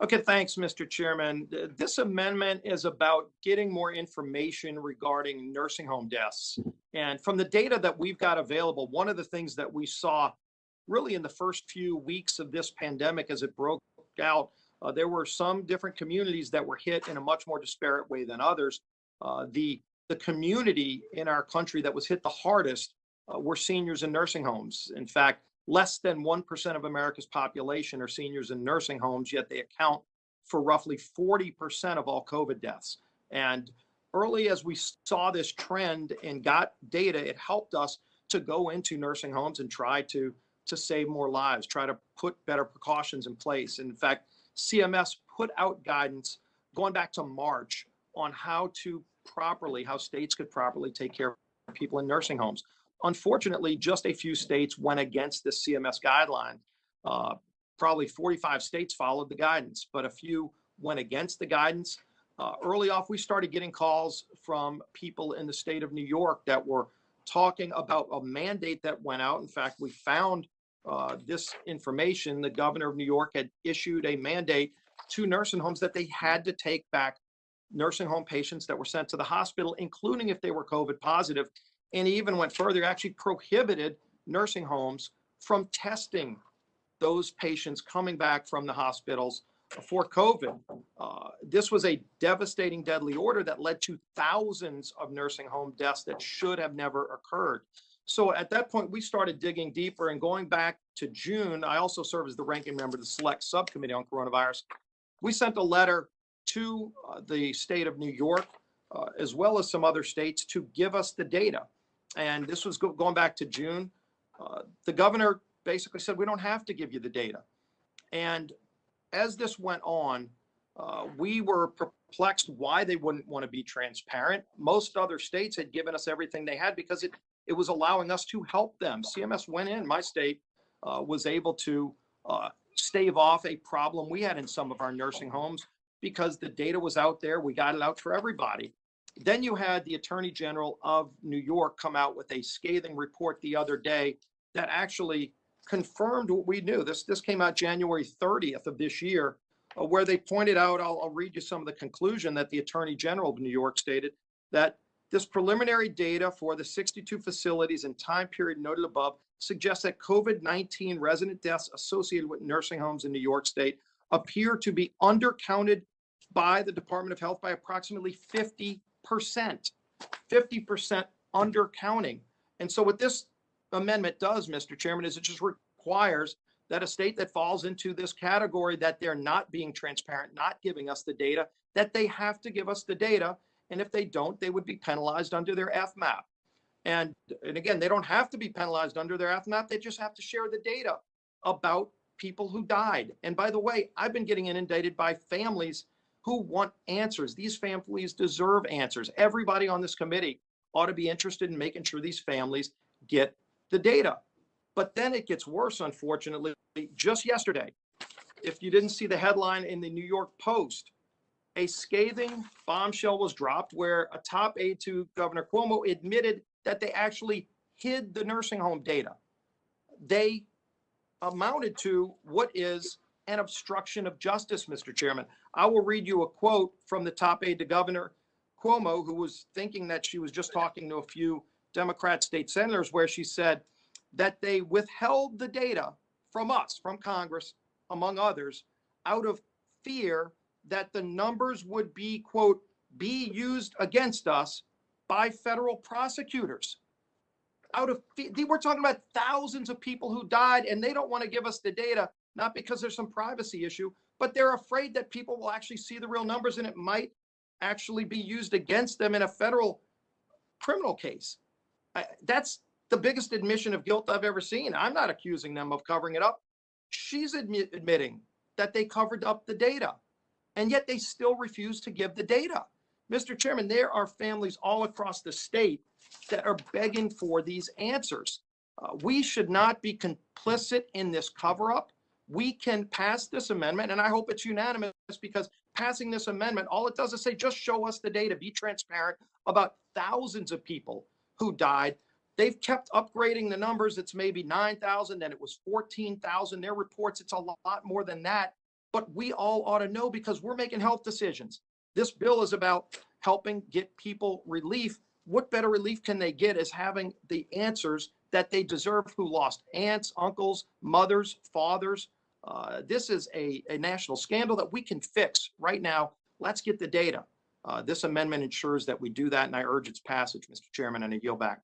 Okay, thanks, Mr. Chairman. This amendment is about getting more information regarding nursing home deaths. And from the data that we've got available, one of the things that we saw really in the first few weeks of this pandemic as it broke out, there were some different communities that were hit in a much more disparate way than others. The community in our country that was hit the hardest were seniors in nursing homes. In fact, less than 1% of America's population are seniors in nursing homes, yet they account for roughly 40% of all COVID deaths. And early as we saw this trend and got data, it helped us to go into nursing homes and try to save more lives, try to put better precautions in place. And in fact, CMS put out guidance going back to March on how states could properly take care of people in nursing homes. Unfortunately, just a few states went against the CMS guideline. Probably 45 states followed the guidance, but a few went against the guidance. Early off, we started getting calls from people in the state of New York that were talking about a mandate that went out. In fact, we found this information. The governor of New York had issued a mandate to nursing homes that they had to take back nursing home patients that were sent to the hospital, including if they were COVID positive. And he even went further, actually prohibited nursing homes from testing those patients coming back from the hospitals for COVID. This was a devastating, deadly order that led to thousands of nursing home deaths that should have never occurred. So at that point, we started digging deeper, and going back to June, I also serve as the ranking member of the Select Subcommittee on Coronavirus. We sent a letter to the state of New York, as well as some other states, to give us the data. And this was going back to June. The governor basically said, we don't have to give you the data. And as this went on, we were perplexed why they wouldn't want to be transparent. Most other states had given us everything they had because it was allowing us to help them. CMS went in, my state was able to stave off a problem we had in some of our nursing homes because the data was out there. We got it out for everybody. Then you had the Attorney General of New York come out with a scathing report the other day that actually confirmed what we knew. This came out January 30th of this year, where they pointed out, I'll read you some of the conclusion that the Attorney General of New York stated, that this preliminary data for the 62 facilities and time period noted above suggests that COVID-19 resident deaths associated with nursing homes in New York State appear to be undercounted by the Department of Health by approximately 50%. 50% undercounting. And so what this amendment does, Mr. Chairman, is it just requires that a state that falls into this category, that they're not being transparent, not giving us the data, that they have to give us the data. And if they don't, they would be penalized under their FMAP. And again, they don't have to be penalized under their FMAP. They just have to share the data about people who died. And by the way, I've been getting inundated by families who want answers. These families deserve answers. Everybody on this committee ought to be interested in making sure these families get the data. But then it gets worse, unfortunately. Just yesterday, if you didn't see the headline in the New York Post, a scathing bombshell was dropped where a top aide to Governor Cuomo admitted that they actually hid the nursing home data. They amounted to what is an obstruction of justice, Mr. Chairman. I will read you a quote from the top aide to Governor Cuomo, who was thinking that she was just talking to a few Democrat state senators, where she said that they withheld the data from us, from Congress, among others, out of fear that the numbers would be, quote, be used against us by federal prosecutors. We're talking about thousands of people who died, and they don't want to give us the data, not because there's some privacy issue, but they're afraid that people will actually see the real numbers and it might actually be used against them in a federal criminal case. That's the biggest admission of guilt I've ever seen. I'm not accusing them of covering it up. She's admitting that they covered up the data, and yet they still refuse to give the data. Mr. Chairman, there are families all across the state that are begging for these answers. We should not be complicit in this cover-up. We can pass this amendment, and I hope it's unanimous, because passing this amendment, all it does is say, just show us the data, be transparent about thousands of people who died. They've kept upgrading the numbers. It's maybe 9,000, then it was 14,000. Their reports, it's a lot more than that. but we all ought to know because we're making health decisions. This bill is about helping get people relief. What better relief can they get is having the answers that they deserve, who lost aunts, uncles, mothers, fathers. This is a national scandal that we can fix right now. Let's get the data. This amendment ensures that we do that, and I urge its passage, Mr. Chairman, and I yield back.